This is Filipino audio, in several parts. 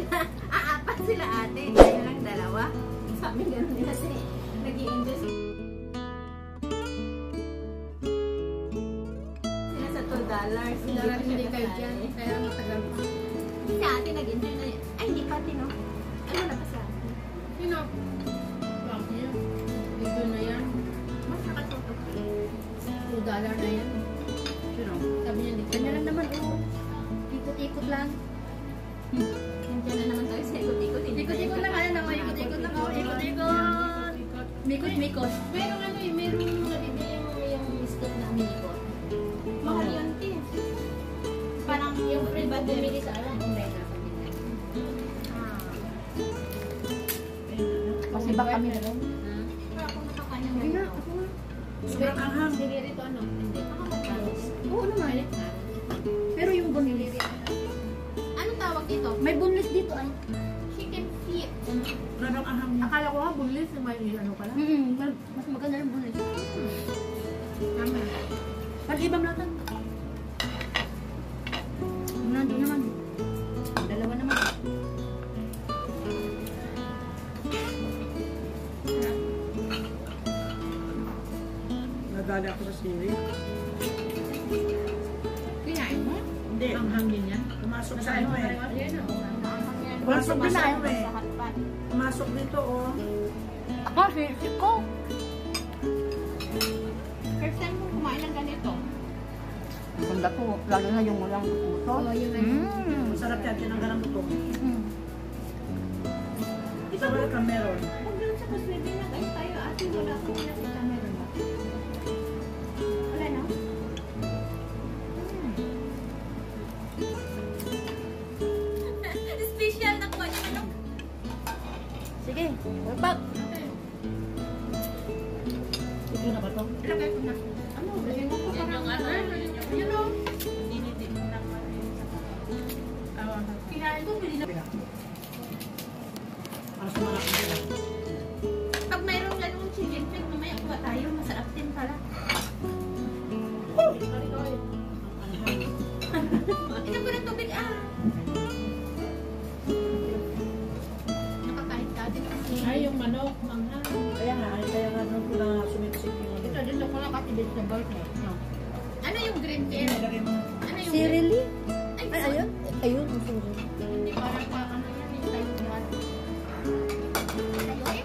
sila, apat sila ate. Tayo lang dalawa. Sa amin ganun din kasi nag-i-enjoy sila sa $2. Sila rin hindi kayo dyan. Kaya matagal pa. Si ate nag-enjoy na yun. Ay, hindi pati no. Ano na pa si ate? Sino? Bakit yun? Dito na yan. Mas nakatutok. $2 na yan. Sino? Sabi niya dito. Ganyan lang naman, oh. Ikot-ikot lang. Nandiyan na naman tayo sa ikot-ikot. Ikot-ikot lang, ano naman, ikot-ikot lang, oh. Ikot-ikot. Mikot-mikot. Pero ano eh, meron mga bibili yung biscuit na umiikot. Mahal yun, te. Parang yung friend ba bumili sa alam? Hindi na. Kasi baka kami na lang. Pero ako nakakain ng Hindi na, ganito. ako na. Sobrang anghang. Sige rito ano? Hindi. Oo naman. Pero yung boneless. Anong tawag dito? May boneless dito, ay. Chicken feet. Sobrang anghang niya. Akala ko nga bunlis may ano pala. Mas maganda yung boneless. Tama. Pag-ibang natin. Nandun naman. Dalawa naman. Nadali ako sa siri. Kinain mo? Hindi. Ang hangin yan. Pumasok sa Nakain ano mo eh. pareho? Ayan o. Pumasok Pumasok sa na ano eh. Sa hotpot. Pumasok dito oh. Ako, si ko. First time mo kumain ng ganito. Ganda po. Lalo na yung walang puso. Oo, yung ano. Masarap yan. Tinanggalan mo to. Mm. Ito wala kang meron. Huwag doon sa kuswede na guys tayo ate. Wala akong pinakita meron ba? Wala no? Special na po. Ano? Sige, wag. Ito na ba to? Ilagay ko na. Ano? Ilagay mo ko Yan parang yung ano. yun o. Dinitin mo lang pala yung sa Kinain ko, hindi na. Para sa mga kanila. Pag mayroong ganung chicken feet, mamaya kuha tayo. Masarap din pala. Inom ko ng tubig ah. Nakakain ka din kasi. Ay, yung manok, manghang. Kaya nga doon ko na sumiksik yung ano. Ito, dito ko lang kasi vegetable mo. No. Ano yung green tea? Nilagay mo. Ano yung Seriously? Ay, Ay, ayun. Ayun, ang sorry. Hindi parang pa, ano yan, yung tayo yan. Tayo eh?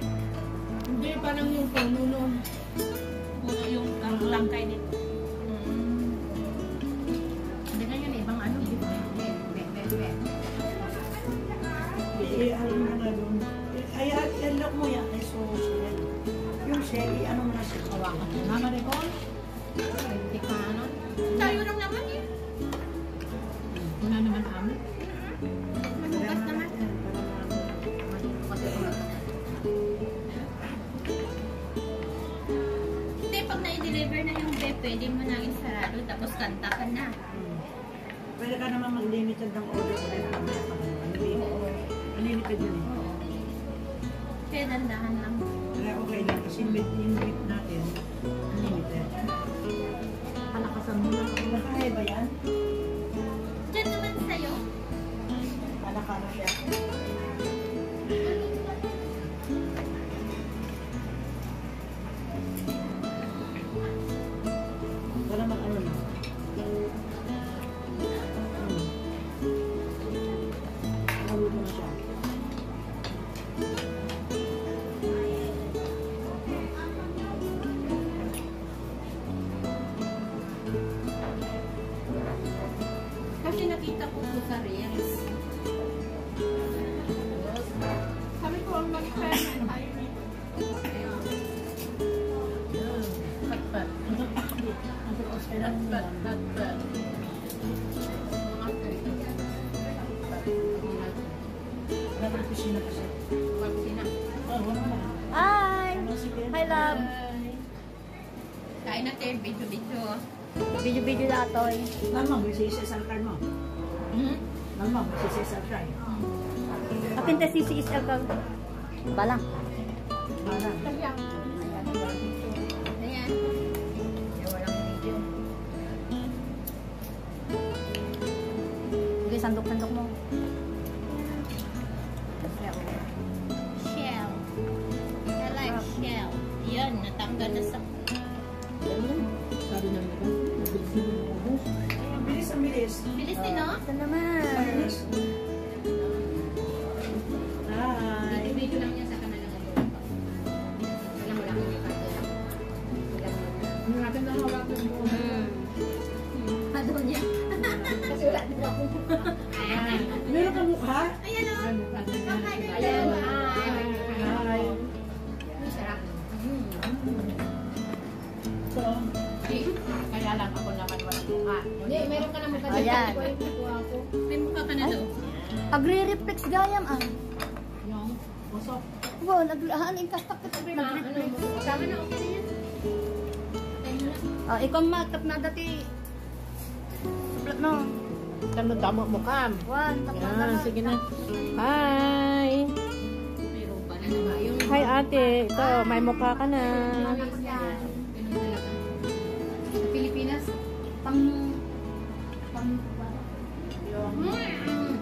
Hindi, parang yung panuno. Puno yung langkay nito. Hindi na yun, ibang ano. Ano mo na doon. Ay, look mo yan. Ay, so, shell. Yung shell, ano mo na siya kawakan. Mama Recon? Hindi ka ano? Tayo lang naman eh. Una naman amin. Manugas naman. Hindi, pag na-deliver na yung bed, pwede mo na isarado tapos kanta ka na. Pwede ka naman mag-limited ng order ulit. Unlimited yun eh. Kaya dandahan lang. Kaya okay lang kasi yung meat natin, unlimited. Palakasan mo lang. Nakakaya ba yan? Diyan naman sa'yo. Kalakara siya. Wala mag-ano na. Naluto na siya. Kasi nakita ko po sa Reels. Sabi ko, ang mag-experiment tayo nito. Pat-pat. Pat-pat. Wala pa kusina kasi. Oh, wala na. Hi! Ano, sige. Hi, love. Kain natin, video-video. Video-video na atoy. Mama, may sisisal card mo. Mama, may sisisal card. Akin ta CCSL ka. Balang. Para. Ayan. Ayan. Walang video. Sige, sandok-sandok mo. Sabi ng iba, mabilis na maubos. Ang bilis, ang bilis. Bilis din, no? Ito naman. Bilis. Hi. Video lang niya sa kanila ng loob. Alam mo lang yung parte lang. Hindi natin nahawakan mo. Ano niya? Kasi wala din ako. Ayan. Meron ka mukha? Ayan, o. Ayan. Ayan. Hi. Ang sarap. So, Kaya lang ako naman walang mukha. Hindi, meron ka na mukha dyan. Ayan. Ito yung kukuha ko. May mukha ka na doon. Agre-reflex gayam ah. Yung busok. Wow, naglahan yung kastak ko Ano, tama na, okay na yan. Patay mo na. ikaw matap na dati. Suplat no. Damo mo kam. One, tapos Yan, sige na. Hi! Mayroon pa na naman. Yung Hi ate, ito, may mukha ka na. Ganun talaga. Sa Pilipinas, pang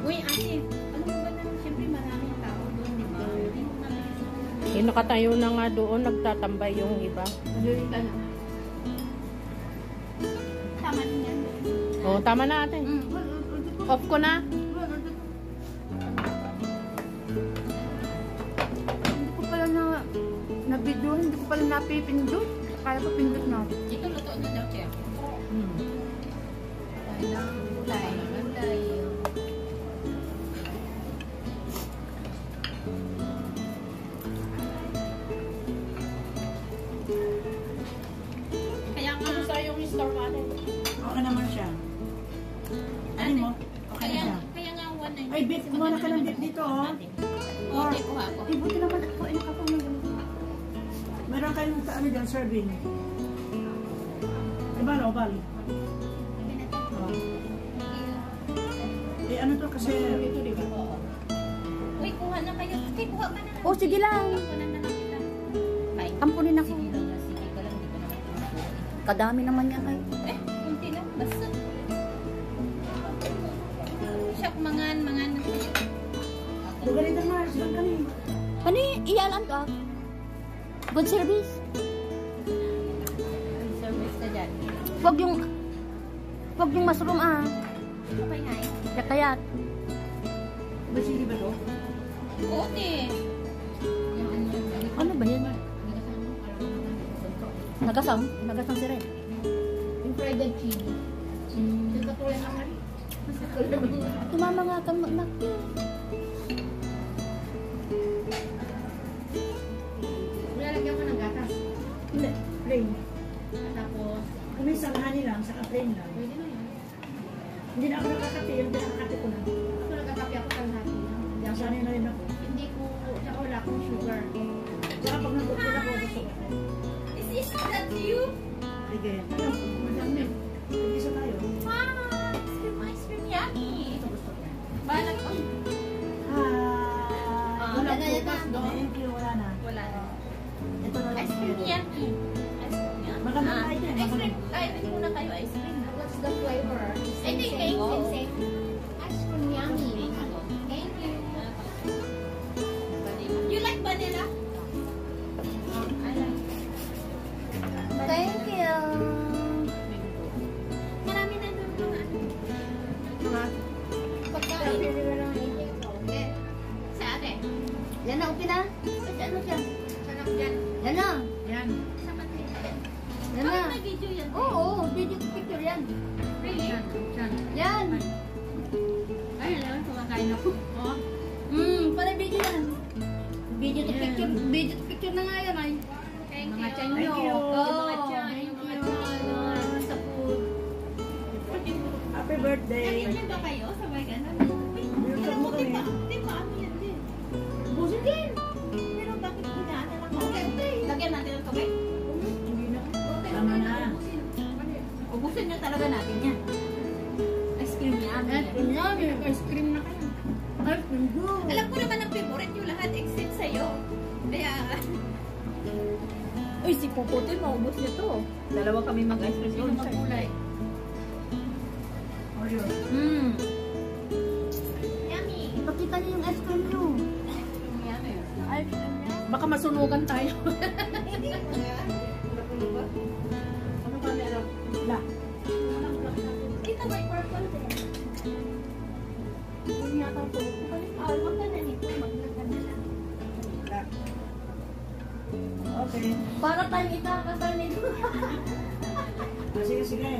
uy, ate, alam mo ba na, siyempre maraming tao doon, di ba? Hindi mo mabilis. Nakatayo na nga doon, nagtatambay yung iba. Malulit ka na. Tama din yan. Oh, tama na ate. Off ko na. hindi ko pala na video, hindi ko pala napipindot. Kaya ko pindot na. Ito, luto na daw, Chef. Gulay. Kaya nga, Sa yung store natin. okay naman siya. Ano mo? Okay na siya. kaya nga 190. Ay, beef. Kumuha na ka ng beef dito, oh. Okay, kuha ko. Ay, buti naman ako ay nakapamagano. Meron kayong ano dyan, serving. Ibal, obal. Oh. Eh, ano to kasi... Ito, di ba? Uy, kuha na kayo. Okay, kuha ka na lang. Oh, sige lang. Kuha na lang kita. Bye. Ampunin ako. Sige lang, sige ka lang. Di ko naman kumakuha. Kadami naman yan ay. Kunti lang. Basta. Siyak, mangan. Lugar ito, Mars. Doon kami. Ano iyalan to ah? Good service. Service na dyan. Wag yung mushroom ah. Okay nga eh. Yakayat. Basili ba to? Okay. Ano ba yan? Nagasang si Red. Yung fried chili. Yung katulad naman. Tumama nga kang magnak. Lalagyan ko ng gatas. Hindi. Plain. Tapos, Kung may sanghani lang, saka plain lang. pwede na yun. Hindi na ako nakakati. Yung pinakakati ko na. Ako nagkakape ako kalahati na. Hindi ako- Sanay na rin ako. Hindi ko, tsaka wala akong sugar. Saka pag nagpupula ko, gusto ko. Is that you? Sige. Madami. Mag-isa tayo. Wow! Ice cream yummy! Ito gusto ko. Balag ko. Hi. Wala Wala na, bukas, no? Thank you. Wala na. Wala na. Ito na lang. Ice cream yummy. Ice cream yummy. Magandang kain yan, Ice cream. magandang. Ay, hindi muna kayo ice cream. What's the flavor? I think same. Ice cream yummy. Thank you. You like vanilla? I like. Thank you. Marami na doon mga pagkain. Sa atin. Yan na, okay na? Ano siya? Sarap dyan. Yan na. Yan. Sa Madrid. Yan na. May video yan. Oo, video to picture yan. Really? Yan. Ay, alam, kumakain ako. Oh. Pala video yan. Video to picture. Video to picture na nga yan ay. Thank Mga you. tiyan Thank nyo. you. Oo, Mga tiyan, thank yung mga you. tiyan. Sa food. Happy birthday. Nag-enjoy ba kayo? Sabay ka na. Binutan mo kami. Di ba ano yan din? Busin din. Pero bakit hinaan na lang ako? Lagyan natin ng tubig. Hindi na. Tama na. Ubusin nyo talaga natin yan. Ice cream yan. Ice cream na kayo. Ice cream good. Alam ko naman ang favorite nyo lahat except sa'yo. Kaya, Uy, si Puputoy, maubos niya to. Dalawa kami mag-ice cream sino magkulay? Oreo. Yummy. Pakita niyo yung ice cream nyo. Yummy. Ice cream niya. Baka masunugan tayo. pinapatuto ko. Huwag ka na nito, maglagay na lang. Okay. Para tayo ikakasal nito. Sige, sige.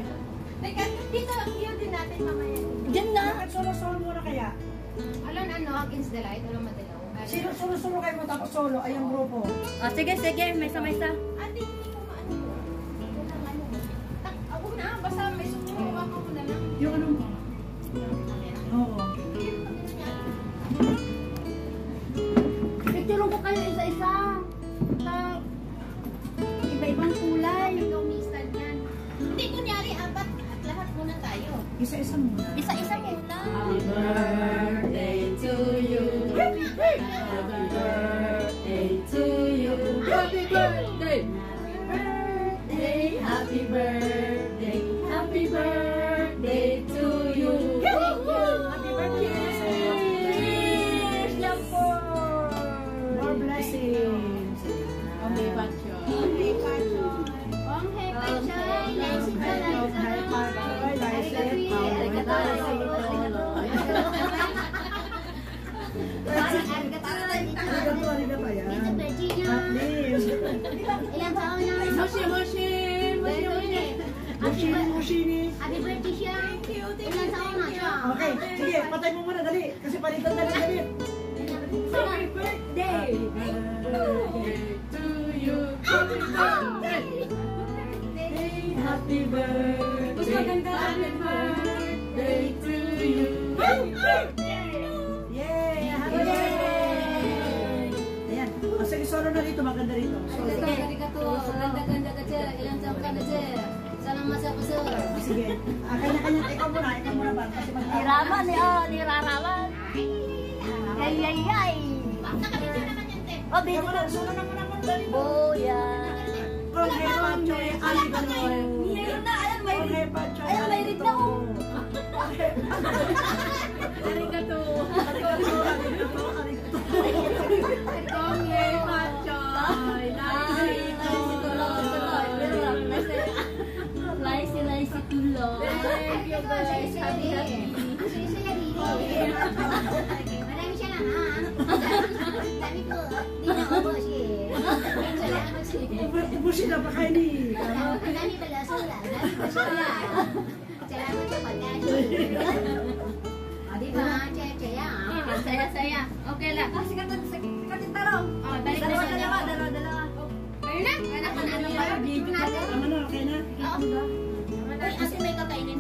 Teka, dito ang view din natin mamaya. Diyan na. Bakit solo-solo muna kaya? Alon ano, against the light, alam madilaw. Sino solo-solo kayo mo tapos solo? Ay, yung grupo. Sige, maysa-maysa. Ate, hindi ko maano. Ito lang ano. Ako na, basta may sumuwa ko na lang. Yung anong pa? Oo. Picture ko kayo isa-isa. Sa iba-ibang kulay. Ikaw mistan yan. Hindi, kunyari, apat at lahat muna tayo. Isa-isa muna. Isa-isa muna. Happy birthday to you. Happy birthday to you. Happy birthday. Happy birthday. Happy birthday to you. Happy birthday! Cheers! Yan po! More blessings! Okay, Pacho. Happy Pacho! Om he pachay, lasit ka lang sa Happy Pacho! arigato. Arigato, yan. At least. Ilang taon na? Moshi, moshi. Moshi, moshi. Mushini. Happy birthday siya. Ilang taon na siya? Okay, sige, patay mo muna, dali. Kasi palitan dali. Happy birthday. To you. Happy birthday. Happy birthday. Happy birthday to you. Yay! Happy birthday! Ayan. O, sige, solo na dito. Maganda rito. Solo. Arigato. Ganda-ganda ka siya. Ilang taon ka na siya? Salamat sa puso. Sige. Kanya-kanya. Ikaw muna ba? Kasi Niraman niraraman. Ay. Nakabito naman yan, te. Oh, Ikaw muna, solo na muna. Dali. Boya. Oh, hey, Pacho. Arigato. Meron na, ayan, may Oh, hey, Pacho. Ayan, may rig na ako. Arigato. Arigato. Laisi tulog. Thank you, guys. Happy. Marami siya lang, ha? Dami ko. Di na ako, siya. Salamat siya. Ubusin na pa kayo ni. Dami pala sola. Dami pa sola. Salamat sa pagkain. Di ba? Tsaya, ha? Saya. Okay lang. Sikatin taro. balik na siya. Dalawa. Ayun na. Anak ka na. Ano ba? Video natin. Tama na, okay na. Uy, kasi may kakainin